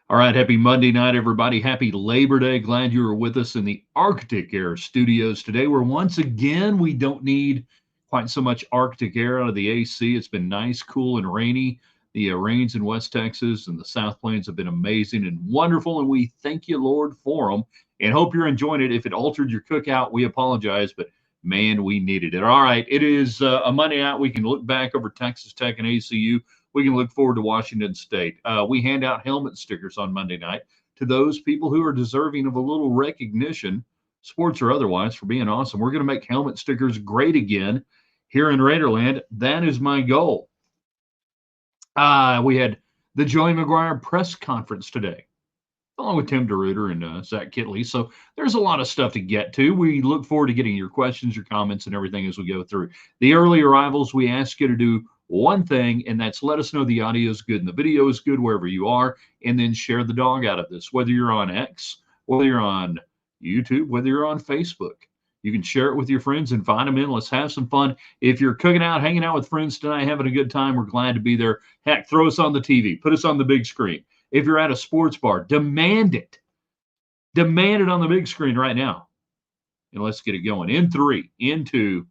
All right, happy Monday night, everybody. Happy Labor Day. Glad you were with us in the Arctic Air Studios today, where once again we don't need quite so much Arctic air out of the AC. It's been nice, cool, and rainy. The rains in West Texas and the South Plains have been amazing and wonderful, and we thank you, Lord, for them. And hope you're enjoying it. If it altered your cookout, we apologize, but man, we needed it. All right, it is a Monday night. We can look back over Texas Tech and ACU. We can look forward to Washington State. We hand out helmet stickers on Monday night to those people who are deserving of a little recognition, sports or otherwise, for being awesome. We're going to make helmet stickers great again here in Raiderland. That is my goal. We had the Joey McGuire press conference today, along with Tim DeRuiter and Zach Kitley. So there's a lot of stuff to get to. We look forward to getting your questions, your comments, and everything as we go through. The early arrivals, we ask you to do one thing, and that's let us know the audio is good and the video is good wherever you are, and then share the dog out of this, whether you're on X, whether you're on YouTube, whether you're on Facebook. You can share it with your friends, invite them in. Let's have some fun. If you're cooking out, hanging out with friends tonight, having a good time, we're glad to be there. Heck, throw us on the TV, put us on the big screen. If you're at a sports bar, demand it. Demand it on the big screen right now. And let's get it going. In three, in two.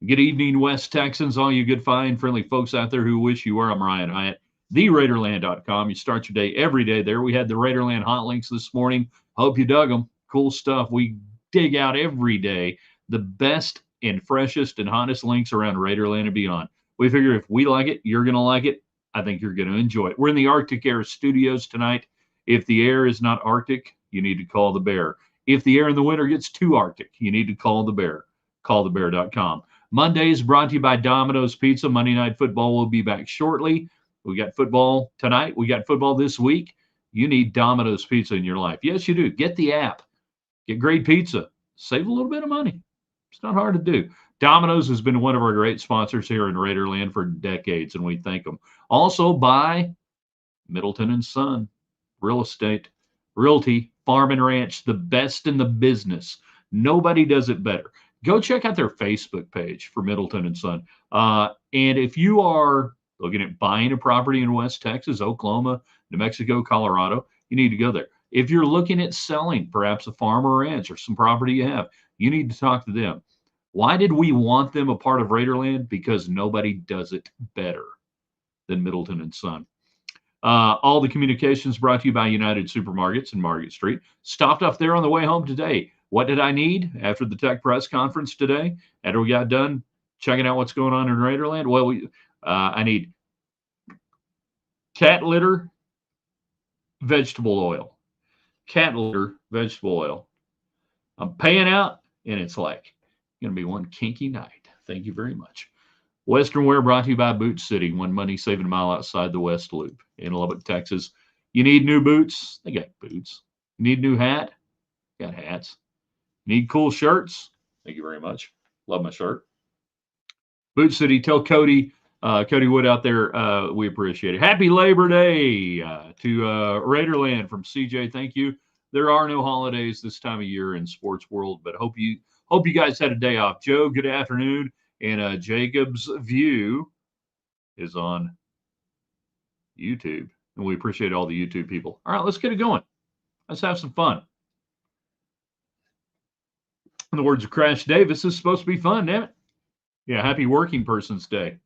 Good evening, West Texans, all you good, fine, friendly folks out there who wish you were. I'm Ryan Hyatt, theraiderland.com. You start your day every day there. We had the Raiderland hot links this morning. Hope you dug them. Cool stuff. We dig out every day the best and freshest and hottest links around Raiderland and beyond. We figure if we like it, you're going to like it. I think you're going to enjoy it. We're in the Arctic Air Studios tonight. If the air is not Arctic, you need to call the bear. If the air in the winter gets too Arctic, you need to call the bear. Callthebear.com. Mondays brought to you by Domino's Pizza. Monday Night Football will be back shortly. We got football tonight. We got football this week. You need Domino's Pizza in your life. Yes, you do. Get the app. Get great pizza. Save a little bit of money. It's not hard to do. Domino's has been one of our great sponsors here in Raiderland for decades, and we thank them. Also by Middleton and Son, real estate, realty, farm and ranch, the best in the business. Nobody does it better. Go check out their Facebook page for Middleton and Son. And if you are looking at buying a property in West Texas, Oklahoma, New Mexico, Colorado, you need to go there. If you're looking at selling perhaps a farm or ranch or some property you have, you need to talk to them. Why did we want them a part of Raiderland? Because nobody does it better than Middleton and Son. All the communications brought to you by United Supermarkets in Market Street. Stopped off there on the way home today. What did I need after the tech press conference today? After we got done checking out what's going on in Raiderland? Well, I need cat litter, vegetable oil. Cat litter, vegetable oil. I'm paying out, and it's like going to be one kinky night. Thank you very much. Western Wear brought to you by Boot City, one money saving mile outside the West Loop in Lubbock, Texas. You need new boots? They got boots. You need a new hat? Got hats. Need cool shirts? Thank you very much. Love my shirt. Boot City, tell Cody Wood out there, we appreciate it. Happy Labor Day to Raiderland from CJ. Thank you. There are no holidays this time of year in sports world, but hope you guys had a day off. Joe, good afternoon. And Jacob's View is on YouTube, and we appreciate all the YouTube people. All right, let's get it going. Let's have some fun. In the words of Crash Davis, this is supposed to be fun, damn it. Yeah, happy Working Person's Day.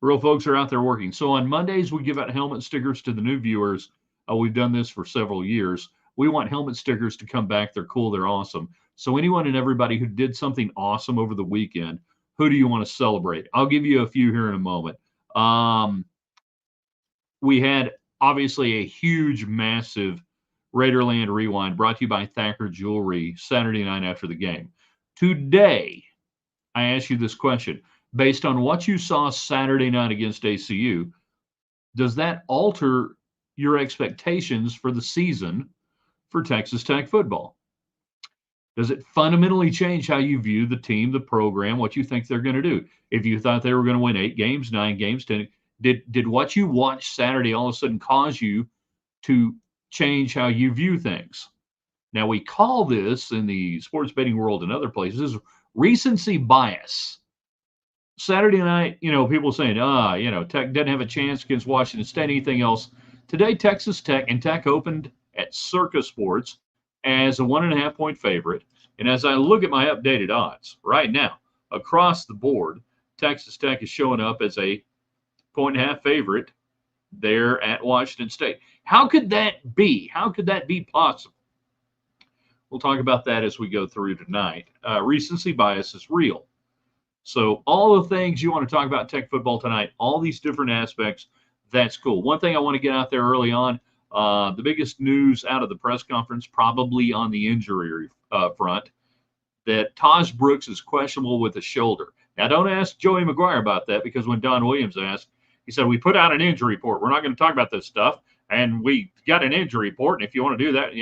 Real folks are out there working. So on Mondays, we give out helmet stickers to the new viewers. We've done this for several years. We want helmet stickers to come back. They're cool. They're awesome. So anyone and everybody who did something awesome over the weekend, who do you want to celebrate? I'll give you a few here in a moment. We had obviously a huge, massive Raiderland Rewind brought to you by Thacker Jewelry Saturday night after the game. Today, I ask you this question. Based on what you saw Saturday night against ACU, does that alter your expectations for the season for Texas Tech football? Does it fundamentally change how you view the team, the program, what you think they're going to do? If you thought they were going to win 8 games, 9 games, 10, did what you watched Saturday all of a sudden cause you to change how you view things? Now, we call this in the sports betting world and other places recency bias. Saturday night, people saying, Tech didn't have a chance against Washington State, anything else. Today, Texas Tech and Tech opened at Circa Sports as a 1.5-point favorite. And as I look at my updated odds right now, across the board, Texas Tech is showing up as a 1.5 favorite there at Washington State. How could that be? How could that be possible? We'll talk about that as we go through tonight. Recency bias is real. So all the things you want to talk about Tech football tonight, all these different aspects, that's cool. One thing I want to get out there early on, the biggest news out of the press conference, probably on the injury front, that Tahj Brooks is questionable with a shoulder. Now, don't ask Joey McGuire about that, because when Don Williams asked, he said, we put out an injury report. We're not going to talk about this stuff. And we got an injury report. And if you want to do that,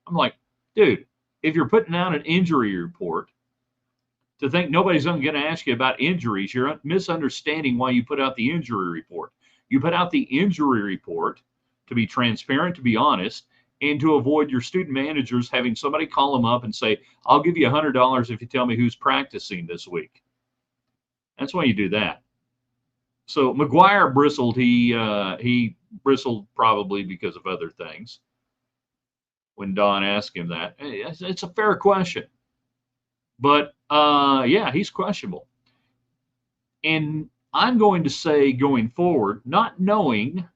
I'm like, dude, if you're putting out an injury report, to think nobody's going to ask you about injuries, you're misunderstanding why you put out the injury report. You put out the injury report to be transparent, to be honest, and to avoid your student managers having somebody call them up and say, I'll give you $100 if you tell me who's practicing this week. That's why you do that. So McGuire bristled. He bristled probably because of other things when Don asked him that. It's a fair question. But, yeah, he's questionable. And I'm going to say going forward, not knowing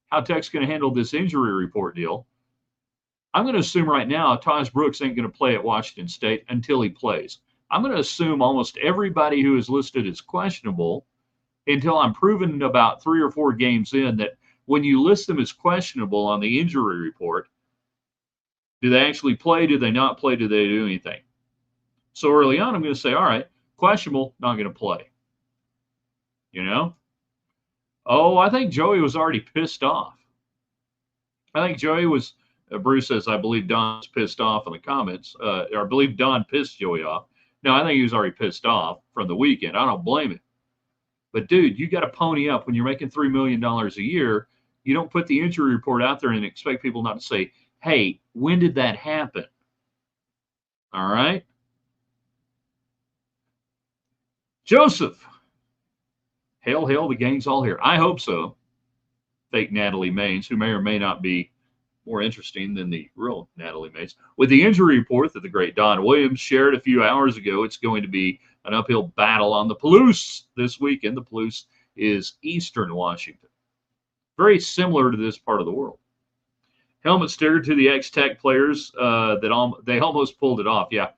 how Tech's going to handle this injury report deal, I'm going to assume right now Tahj Brooks ain't going to play at Washington State until he plays. I'm going to assume almost everybody who is listed as questionable until I'm proven about 3 or 4 games in that when you list them as questionable on the injury report, do they actually play? Do they not play? Do they do anything? So early on, I'm going to say, all right, questionable, not going to play. Oh, I think Joey was already pissed off. I think Joey was, Bruce says, I believe Don's pissed off in the comments, or I believe Don pissed Joey off. No, I think he was already pissed off from the weekend. I don't blame him. But, dude, you got to pony up. When you're making $3 million a year, you don't put the injury report out there and expect people not to say, hey, when did that happen? All right? Joseph. Hail, hail, the gang's all here. I hope so. Fake Natalie Maines, who may or may not be more interesting than the real Natalie Maines. With the injury report that the great Don Williams shared a few hours ago, it's going to be an uphill battle on the Palouse this weekend. The Palouse is Eastern Washington. Very similar to this part of the world. Helmet sticker to the ex-Tech players they almost pulled it off. Yeah,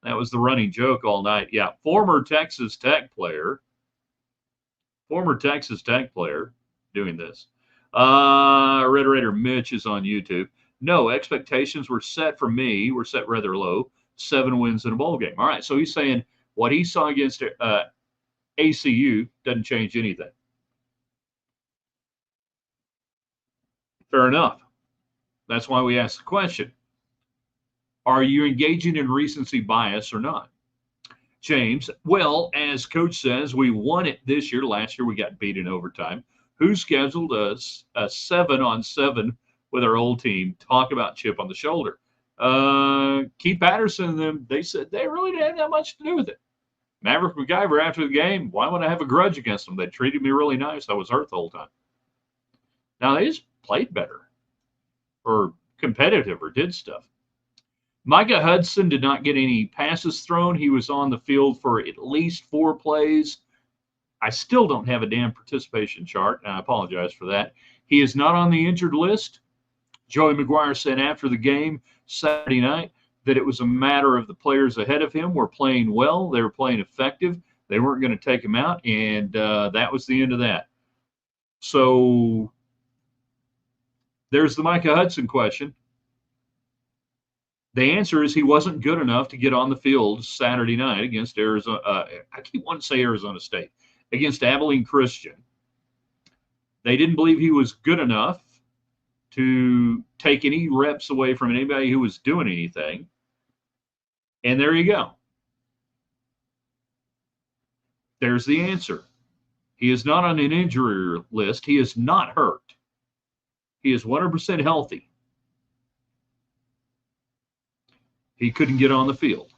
that was the running joke all night. Yeah, former Texas Tech player doing this. Red Raider Mitch is on YouTube. No, expectations were set for me. Were set rather low. 7 wins in a bowl game. All right, so he's saying what he saw against ACU doesn't change anything. Fair enough. That's why we asked the question. Are you engaging in recency bias or not? James, well, as Coach says, we won it this year. Last year we got beat in overtime. Who scheduled us a 7-on-7 with our old team? Talk about chip on the shoulder. Keith Patterson and them, they said they really didn't have that much to do with it. Maverick McIver after the game, why would I have a grudge against them? They treated me really nice. I was hurt the whole time. Now, they just played better or competitive or did stuff. Micha Hudson did not get any passes thrown. He was on the field for at least 4 plays. I still don't have a damn participation chart, and I apologize for that. He is not on the injured list. Joey McGuire said after the game Saturday night that it was a matter of the players ahead of him were playing well. They were playing effective. They weren't going to take him out, and that was the end of that. So there's the Micha Hudson question. The answer is he wasn't good enough to get on the field Saturday night against Arizona. I keep wanting to say Arizona State. Against Abilene Christian. They didn't believe he was good enough to take any reps away from anybody who was doing anything. And there you go. There's the answer. He is not on an injury list. He is not hurt. He is 100% healthy. He couldn't get on the field.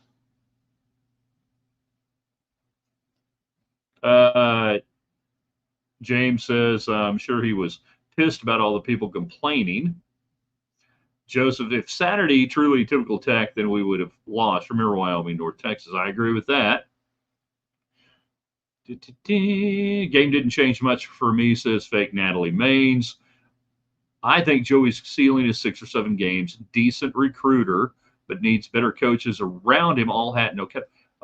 James says, I'm sure he was pissed about all the people complaining. Joseph, if Saturday truly typical Tech, then we would have lost. Remember Wyoming, North Texas. I agree with that. Game didn't change much for me, says fake Natalie Maines. I think Joey's ceiling is 6 or 7 games. Decent recruiter, but needs better coaches around him. All hat, no cap.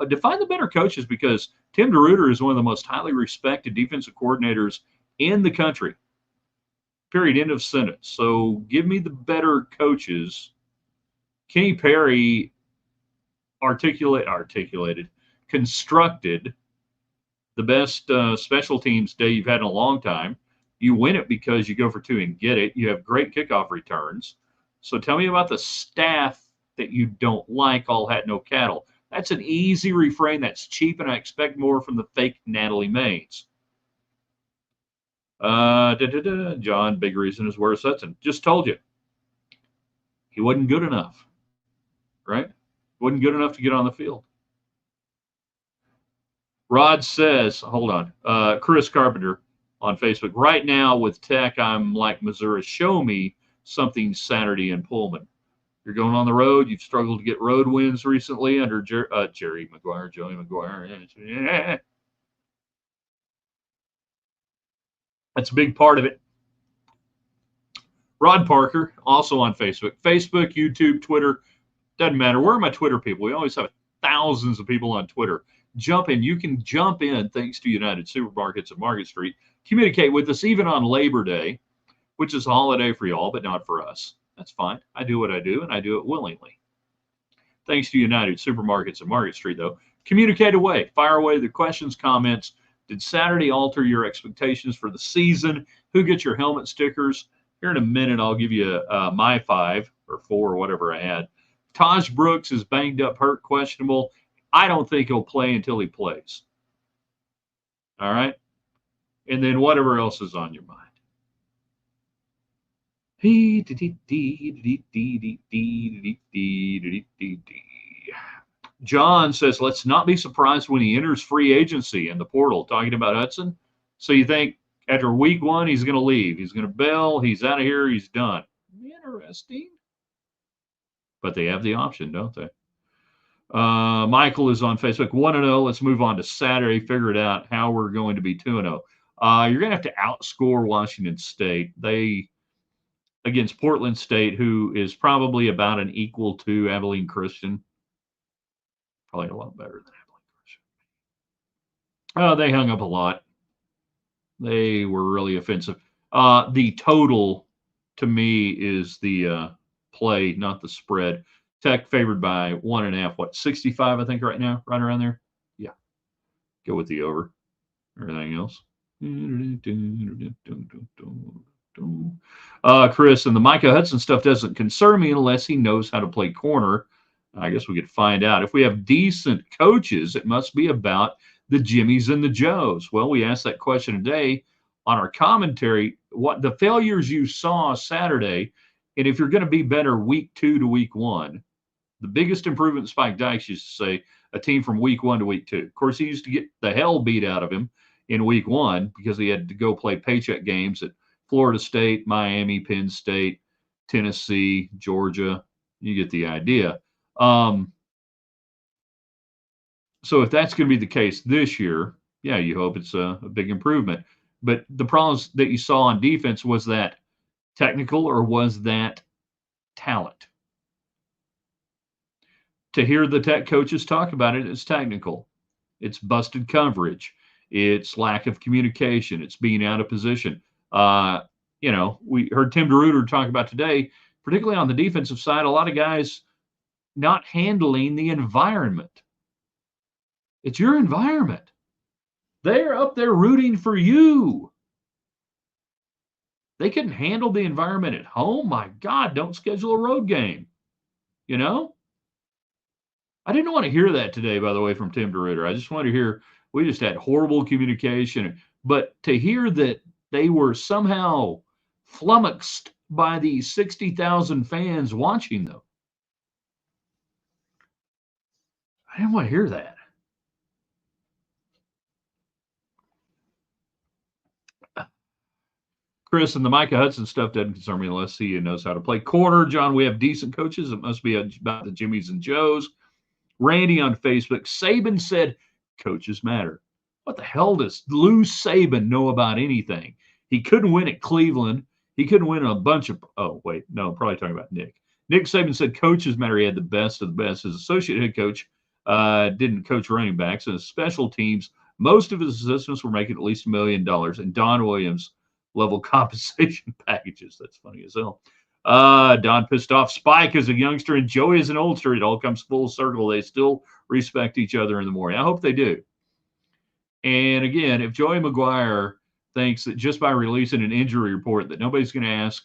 Define the better coaches, because Tim DeRuyter is one of the most highly respected defensive coordinators in the country. Period. End of sentence. So give me the better coaches. Kenny Perry constructed the best special teams day you've had in a long time. You win it because you go for 2 and get it. You have great kickoff returns. So tell me about the staff that you don't like, all hat, no cattle. That's an easy refrain. That's cheap, and I expect more from the fake Natalie Maines. John, big reason is where's Hudson? Just told you. He wasn't good enough, right? Wasn't good enough to get on the field. Rod says, hold on, Chris Carpenter on Facebook. Right now with Tech, I'm like Missouri. Show me something Saturday in Pullman. You're going on the road. You've struggled to get road wins recently under Jerry Maguire, Joey Maguire. That's a big part of it. Rod Parker, also on Facebook. Facebook, YouTube, Twitter. Doesn't matter. Where are my Twitter people? We always have thousands of people on Twitter. Jump in. You can jump in thanks to United Supermarkets at Market Street. Communicate with us even on Labor Day, which is a holiday for y'all, but not for us. That's fine. I do what I do, and I do it willingly. Thanks to United Supermarkets at Market Street, though. Communicate away. Fire away the questions, comments. Did Saturday alter your expectations for the season? Who gets your helmet stickers? Here in a minute, I'll give you my 5 or 4 or whatever I had. Tahj Brooks is banged up, hurt, questionable. I don't think he'll play until he plays. All right? And then whatever else is on your mind. John says, let's not be surprised when he enters free agency in the portal, talking about Hudson. So you think after week 1, he's going to leave. He's going to bail. He's out of here. He's done. Interesting. But they have the option, don't they? Michael is on Facebook. 1-0. Let's move on to Saturday. Figure it out how we're going to be 2-0. You're going to have to outscore Washington State. They against Portland State, who is probably about an equal to Abilene Christian. Probably a lot better than Abilene Christian. They hung up a lot. They were really offensive. The total, to me, is the play, not the spread. Tech favored by 1.5. 65, I think, right now? Right around there? Yeah. Go with the over. Everything else. Chris, and the Micha Hudson stuff doesn't concern me unless he knows how to play corner. I guess we could find out. If we have decent coaches, it must be about the Jimmies and the Joes. Well, we asked that question today on our commentary. What the failures you saw Saturday, and if you're going to be better week 2 to week 1, the biggest improvement Spike Dykes used to say, a team from week 1 to week 2. Of course, he used to get the hell beat out of him in week 1 because he had to go play paycheck games at Florida State, Miami, Penn State, Tennessee, Georgia. You get the idea. So if that's going to be the case this year, yeah, you hope it's a big improvement. But the problems that you saw on defense, was that technical or was that talent? To hear the Tech coaches talk about it, it's technical. It's busted coverage. It's lack of communication. It's being out of position. We heard Tim DeRuyter talk about today, particularly on the defensive side, a lot of guys not handling the environment. It's your environment. They're up there rooting for you. They couldn't handle the environment at home. My God, don't schedule a road game. I didn't want to hear that today, by the way, from Tim DeRuyter. I just wanted to hear, we just had horrible communication. But to hear that they were somehow flummoxed by the 60,000 fans watching them, I didn't want to hear that. Chris, and the Micah Hudson stuff doesn't concern me unless he knows how to play corner. John, we have decent coaches. It must be about the Jimmies and Joes. Randy on Facebook, Saban said coaches matter. What the hell does Lou Saban know about anything? He couldn't win at Cleveland. He couldn't win a bunch of. Oh, wait. No, I'm probably talking about Nick. Nick Saban said coaches matter. He had the best of the best. His associate head coach didn't coach running backs. And his special teams, most of his assistants were making at least $1 million. And Don Williams level compensation packages. That's funny as hell. Don pissed off Spike as a youngster and Joey as an oldster. It all comes full circle. They still respect each other in the morning. I hope they do. And again, if Joey McGuire thinks that just by releasing an injury report that nobody's going to ask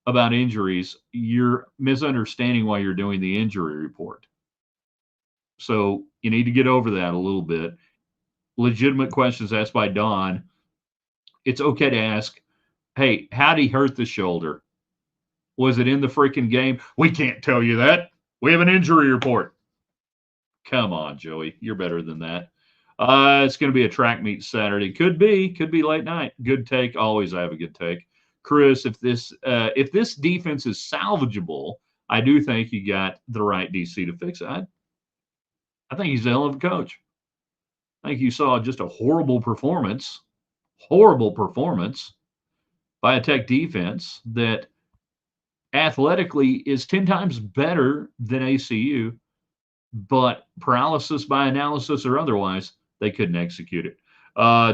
about injuries, you're misunderstanding why you're doing the injury report. So you need to get over that a little bit. Legitimate questions asked by Don. It's okay to ask, hey, how'd he hurt the shoulder? Was it in the freaking game? We can't tell you that. We have an injury report. Come on, Joey. You're better than that. It's going to be a track meet Saturday. Could be late night. Good take. Always I have a good take. Chris, if this defense is salvageable, I do think you got the right DC to fix it. I think he's a hell of a coach. I think you saw just a horrible performance by a Tech defense that athletically is 10 times better than ACU, but paralysis by analysis or otherwise, they couldn't execute it.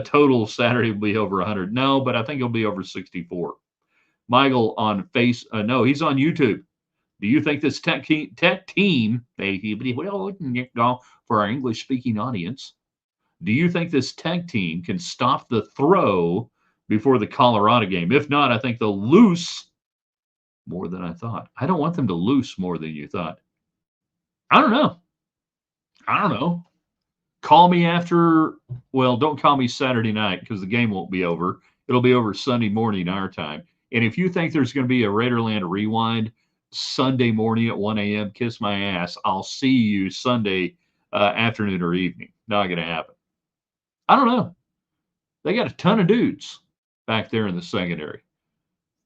Total Saturday will be over 100. No, but I think it'll be over 64. Michael on no, he's on YouTube. Do you think this tech team, for our English-speaking audience, do you think this Tech team can stop the throw before the Colorado game? If not, I think they'll lose more than I thought. I don't want them to lose more than you thought. I don't know. Call me after, well, don't call me Saturday night because the game won't be over. It'll be over Sunday morning our time. And if you think there's going to be a Raiderland rewind Sunday morning at 1 a.m., kiss my ass. I'll see you Sunday afternoon or evening. Not going to happen. I don't know. They got a ton of dudes back there in the secondary.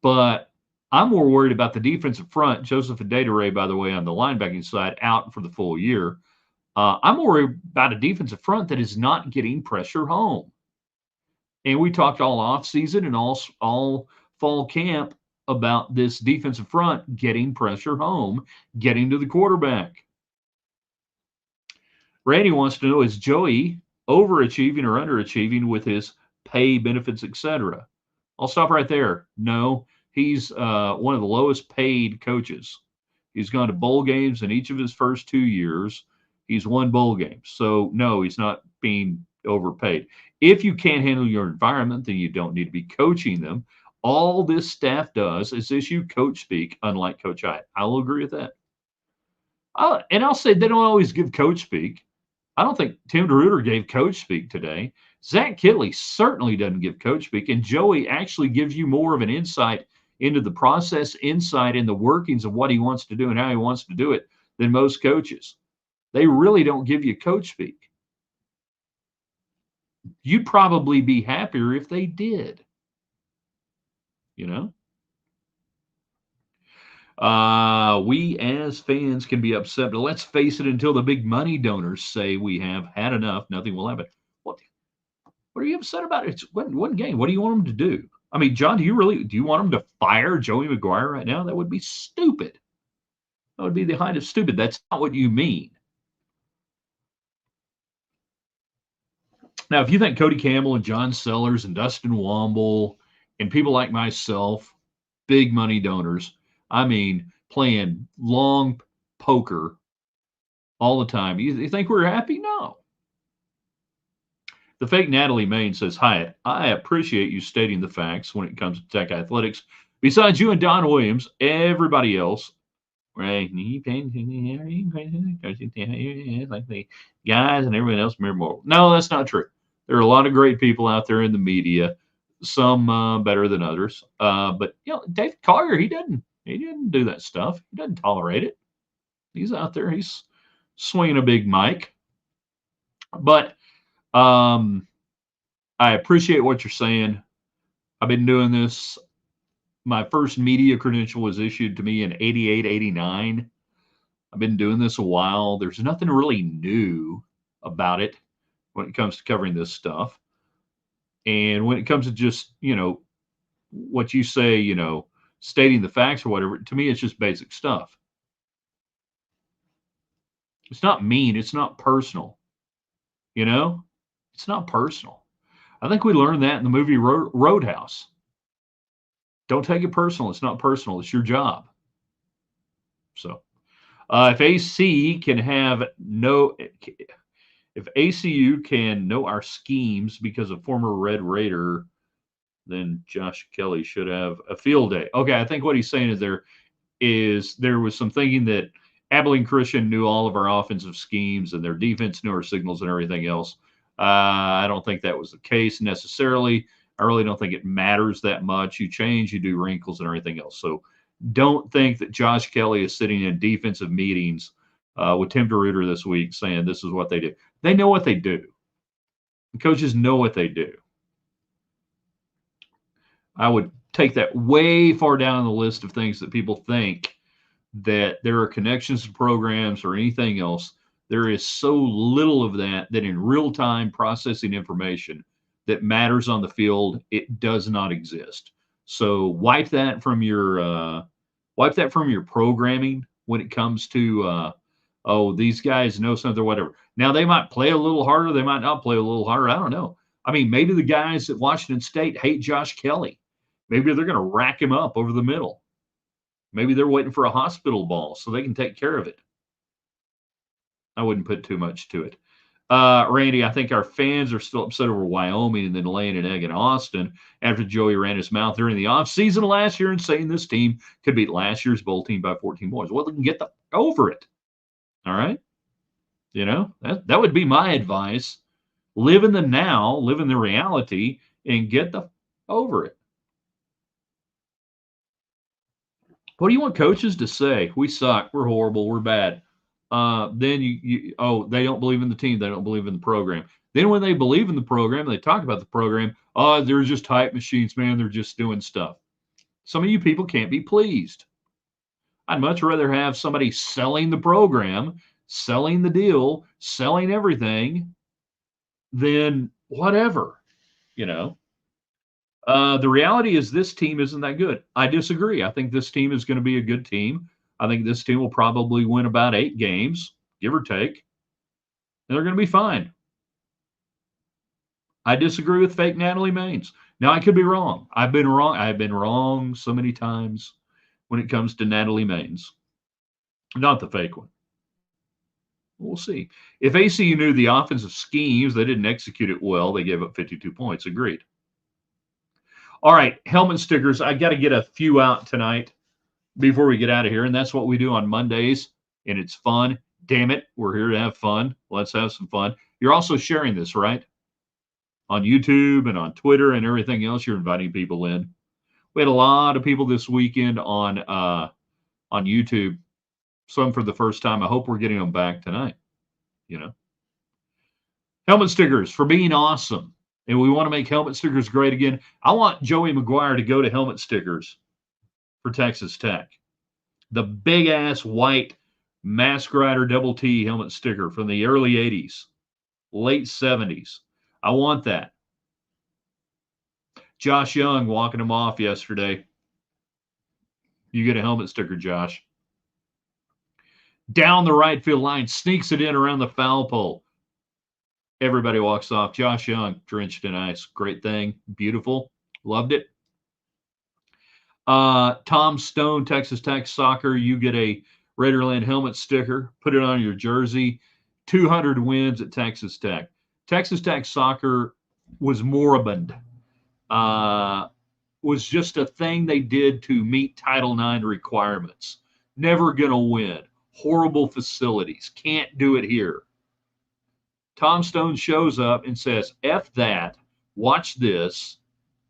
But I'm more worried about the defensive front. Joseph Adedire, by the way, on the linebacking side, out for the full year. I'm worried about a defensive front that is not getting pressure home. And we talked all offseason and all fall camp about this defensive front getting pressure home, getting to the quarterback. Randy wants to know, is Joey overachieving or underachieving with his pay, benefits, etc.? I'll stop right there. No, he's one of the lowest paid coaches. He's gone to bowl games in each of his first 2 years. He's won bowl games. So, no, he's not being overpaid. If you can't handle your environment, then you don't need to be coaching them. All this staff does is issue coach speak, unlike Coach Hyatt. I will agree with that. And I'll say they don't always give coach speak. I don't think Tim DeRuyter gave coach speak today. Zach Kittley certainly doesn't give coach speak. And Joey actually gives you more of an insight into the process, insight in the workings of what he wants to do and how he wants to do it than most coaches. They really don't give you coach speak. You'd probably be happier if they did. You know? We as fans can be upset, but let's face it, until the big money donors say we have had enough, nothing will happen. What are you upset about? It's one game. What do you want them to do? I mean, John, do you want them to fire Joey McGuire right now? That would be stupid. That would be the height of stupid. That's not what you mean. Now, if you think Cody Campbell and John Sellers and Dustin Womble and people like myself, big money donors, I mean, playing long poker all the time, you think we're happy? No. The fake Natalie Main says, Hyatt, I appreciate you stating the facts when it comes to Tech athletics. Besides you and Don Williams, everybody else, right? Like the guys and everyone else, more. No, that's not true. There are a lot of great people out there in the media, some better than others. But you know, David Collier, he didn't do that stuff. He doesn't tolerate it. He's out there. He's swinging a big mic. But I appreciate what you're saying. I've been doing this My first media credential was issued to me in 88, 89. I've been doing this a while. There's nothing really new about it when it comes to covering this stuff. And when it comes to just, what you say, stating the facts or whatever, to me, it's just basic stuff. It's not mean. It's not personal. It's not personal. I think we learned that in the movie Roadhouse. Don't take it personal. It's not personal. It's your job. So, if AC can have no, if ACU can know our schemes because of former Red Raider, then Josh Kelly should have a field day. Okay, I think what he's saying is there was some thinking that Abilene Christian knew all of our offensive schemes and their defense knew our signals and everything else. I don't think that was the case necessarily. I really don't think it matters that much. You change, you do wrinkles and everything else. So don't think that Josh Kelly is sitting in defensive meetings with Tim DeRuyter this week saying this is what they do. They know what they do. The coaches know what they do. I would take that way far down the list of things that people think that there are connections to programs or anything else. There is so little of that in real time processing information that matters on the field, it does not exist. So wipe that from your programming when it comes to these guys know something or whatever. Now they might play a little harder, they might not play a little harder. I don't know. I mean, maybe the guys at Washington State hate Josh Kelly. Maybe they're going to rack him up over the middle. Maybe they're waiting for a hospital ball so they can take care of it. I wouldn't put too much to it. Randy, I think our fans are still upset over Wyoming and then laying an egg in Austin after Joey ran his mouth during the offseason last year and saying this team could beat last year's bowl team by 14 points. Well, they can get over it. All right? That would be my advice. Live in the now, live in the reality, and get over it. What do you want coaches to say? We suck. We're horrible. We're bad. Then they don't believe in the team. They don't believe in the program. Then when they believe in the program, they talk about the program. Oh, they're just hype machines, man. They're just doing stuff. Some of you people can't be pleased. I'd much rather have somebody selling the program, selling the deal, selling everything than whatever, The reality is this team isn't that good. I disagree. I think this team is going to be a good team. I think this team will probably win about 8 games, give or take. And they're going to be fine. I disagree with fake Natalie Maines. Now, I could be wrong. I've been wrong. I've been wrong so many times when it comes to Natalie Maines. Not the fake one. We'll see. If ACU knew the offensive schemes, they didn't execute it well. They gave up 52 points. Agreed. All right, helmet stickers. I got to get a few out tonight before we get out of here, and that's what we do on Mondays, and it's fun. Damn it, we're here to have fun. Let's have some fun. You're also sharing this, right? On YouTube and on Twitter and everything else, you're inviting people in. We had a lot of people this weekend on YouTube, some for the first time. I hope we're getting them back tonight, Helmet stickers for being awesome. And we want to make helmet stickers great again. I want Joey McGuire to go to helmet stickers for Texas Tech. The big-ass white Mask Rider Double T helmet sticker from the early 80s, late 70s. I want that. Josh Young walking him off yesterday. You get a helmet sticker, Josh. Down the right field line, sneaks it in around the foul pole. Everybody walks off. Josh Young, drenched in ice. Great thing. Beautiful. Loved it. Tom Stone, Texas Tech Soccer. You get a Raiderland helmet sticker. Put it on your jersey. 200 wins at Texas Tech. Texas Tech Soccer was moribund. Was just a thing they did to meet Title IX requirements. Never going to win. Horrible facilities. Can't do it here. Tom Stone shows up and says, F that, watch this,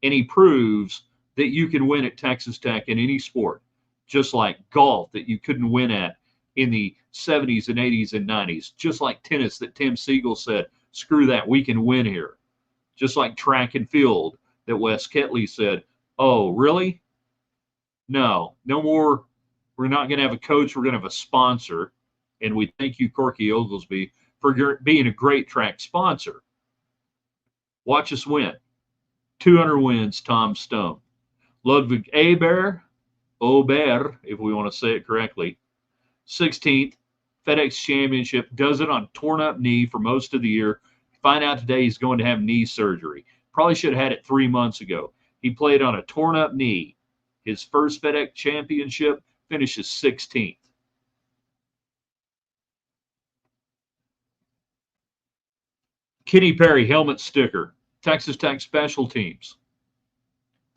and he proves that you can win at Texas Tech in any sport, just like golf that you couldn't win at in the 70s and 80s and 90s, just like tennis that Tim Siegel said, screw that, we can win here, just like track and field that Wes Ketley said, oh, really? No more. We're not going to have a coach. We're going to have a sponsor. And we thank you, Corky Oglesby, for being a great track sponsor. Watch us win. 200 wins, Tom Stone. Ludwig Ober, if we want to say it correctly, 16th, FedEx Championship, does it on torn up knee for most of the year. Find out today he's going to have knee surgery. Probably should have had it 3 months ago. He played on a torn up knee. His first FedEx Championship finishes 16th. Kenny Perry, helmet sticker. Texas Tech special teams.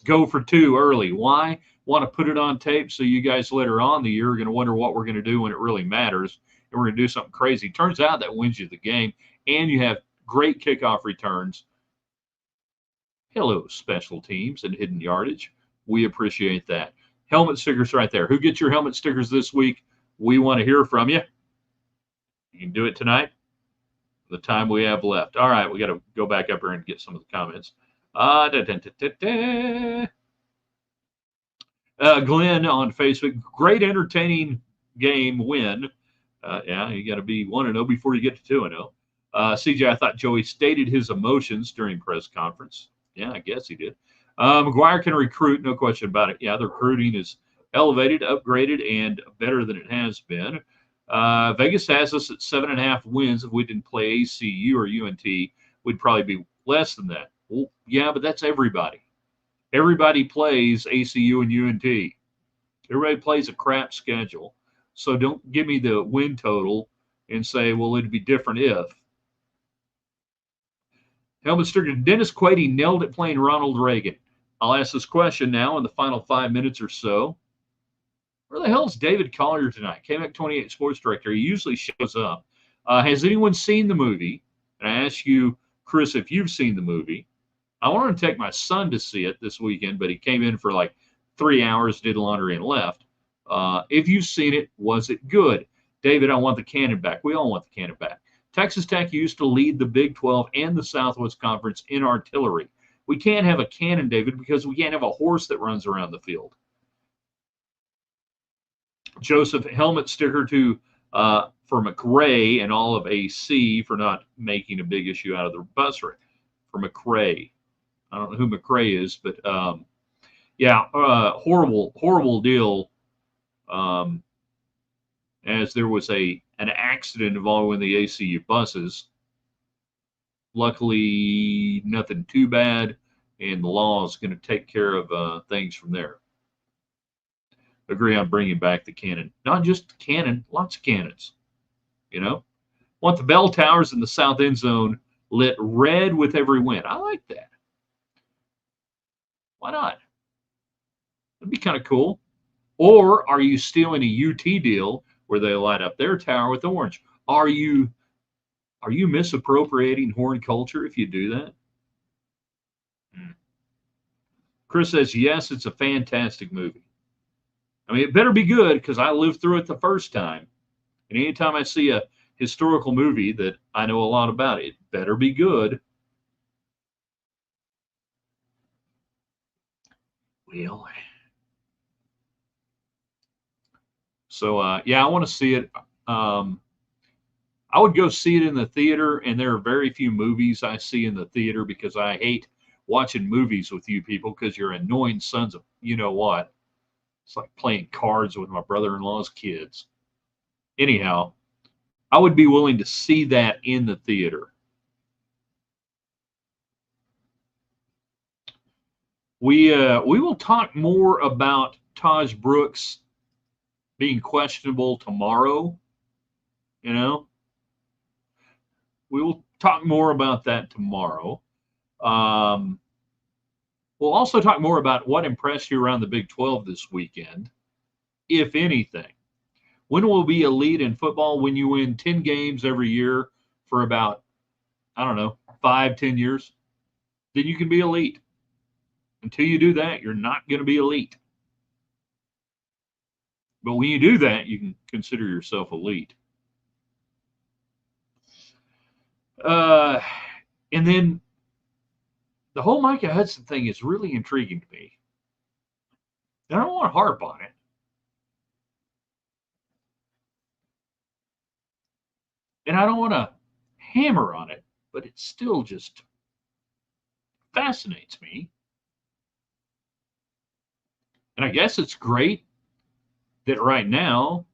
Go for 2 early. Why? Want to put it on tape so you guys later on the year are going to wonder what we're going to do when it really matters. And we're going to do something crazy. Turns out that wins you the game. And you have great kickoff returns. Hello, special teams and hidden yardage. We appreciate that. Helmet stickers right there. Who gets your helmet stickers this week? We want to hear from you. You can do it tonight. The time we have left. All right, we got to go back up here and get some of the comments. Glenn on Facebook, great entertaining game win. Yeah, you got to be 1-0 before you get to 2-0. CJ, I thought Joey stated his emotions during press conference. Yeah, I guess he did. McGuire can recruit, no question about it. Yeah, the recruiting is elevated, upgraded, and better than it has been. Vegas has us at 7.5 wins. If we didn't play ACU or UNT, we'd probably be less than that. Well, yeah, but that's everybody. Everybody plays ACU and UNT. Everybody plays a crap schedule. So don't give me the win total and say, well, it'd be different if. Helmet sticker. Dennis Quaid nailed it playing Ronald Reagan. I'll ask this question now in the final 5 minutes or so. Where the hell's David Collier tonight? KMAC 28 sports director. He usually shows up. Has anyone seen the movie? And I ask you, Chris, if you've seen the movie. I wanted to take my son to see it this weekend, but he came in for like 3 hours, did laundry, and left. If you've seen it, was it good? David, I want the cannon back. We all want the cannon back. Texas Tech used to lead the Big 12 and the Southwest Conference in artillery. We can't have a cannon, David, because we can't have a horse that runs around the field. Joseph, helmet sticker to for McRae and all of AC for not making a big issue out of the bus rate. For McRae. I don't know who McRae is, but yeah, horrible deal. As there was an accident involving the ACU buses. Luckily, nothing too bad, and the law is going to take care of things from there. Agree on bringing back the cannon. Not just cannon, lots of cannons. You know? Want the bell towers in the south end zone lit red with every wind. I like that. Why not? That'd be kind of cool. Or are you stealing a UT deal where they light up their tower with orange? Are you misappropriating horn culture if you do that? Chris says, yes, it's a fantastic movie. I mean, it better be good because I lived through it the first time. And anytime I see a historical movie that I know a lot about, it better be good. Well, so yeah, I want to see it. I would go see it in the theater, and there are very few movies I see in the theater because I hate watching movies with you people because you're annoying sons of you know what. It's like playing cards with my brother-in-law's kids. Anyhow, I would be willing to see that in the theater. We will talk more about Tahj Brooks being questionable tomorrow. You know, we will talk more about that tomorrow. We'll also talk more about what impressed you around the Big 12 this weekend, if anything. When will be elite in football? When you win 10 games every year for about, I don't know, 5-10 years, then you can be elite. Until you do that, you're not going to be elite. But when you do that, you can consider yourself elite. And then the whole Micha Hudson thing is really intriguing to me. And I don't want to harp on it. And I don't want to hammer on it, but it still just fascinates me. And I guess it's great that right now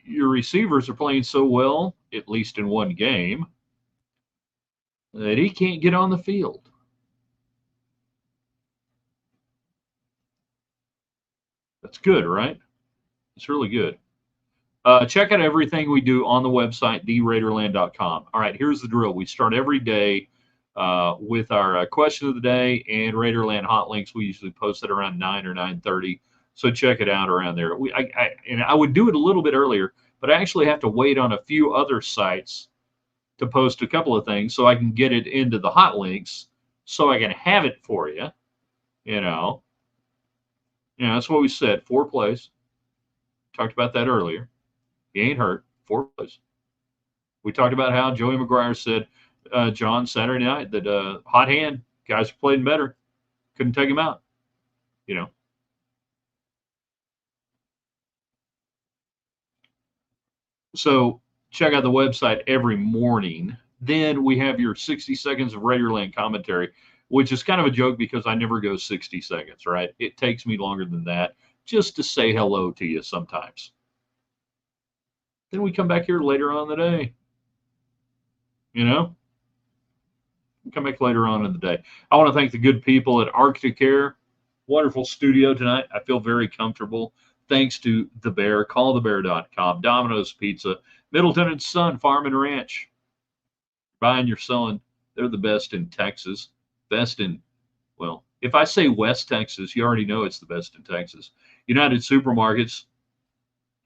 your receivers are playing so well, at least in one game, that he can't get on the field. That's good, right? It's really good. Check out everything we do on the website, theraiderland.com. All right, here's the drill. We start every day with our question of the day and Raiderland hot links. We usually post it around 9 or 9:30. So check it out around there. And I would do it a little bit earlier, but I actually have to wait on a few other sites to post a couple of things so I can get it into the hot links so I can have it for you. You know, that's what we said. 4 plays. Talked about that earlier. He ain't hurt. 4 plays. We talked about how Joey McGuire said, John, Saturday night, that hot hand, guys are playing better. Couldn't take him out. You know. So check out the website every morning. Then we have your 60 seconds of Raiderland commentary, which is kind of a joke because I never go 60 seconds, right? It takes me longer than that just to say hello to you sometimes. Then we come back here later on in the day. You know? Come back later on in the day. I want to thank the good people at Arctic Air. Wonderful studio tonight. I feel very comfortable. Thanks to The Bear, callthebear.com, Domino's Pizza, Middleton and Son Farm and Ranch. Buying your selling, they're the best in Texas. Best in, well, if I say West Texas, you already know it's the best in Texas. United Supermarkets,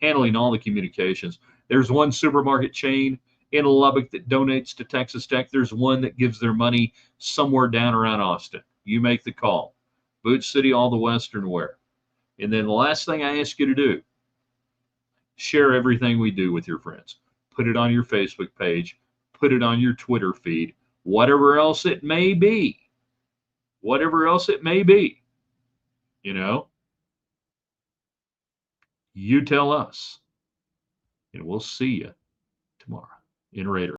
handling all the communications. There's one supermarket chain in Lubbock that donates to Texas Tech. There's one that gives their money somewhere down around Austin. You make the call. Boot City, all the Western wear. And then the last thing I ask you to do, share everything we do with your friends. Put it on your Facebook page. Put it on your Twitter feed. Whatever else it may be. Whatever else it may be. You know, you tell us. And we'll see you tomorrow in Raider.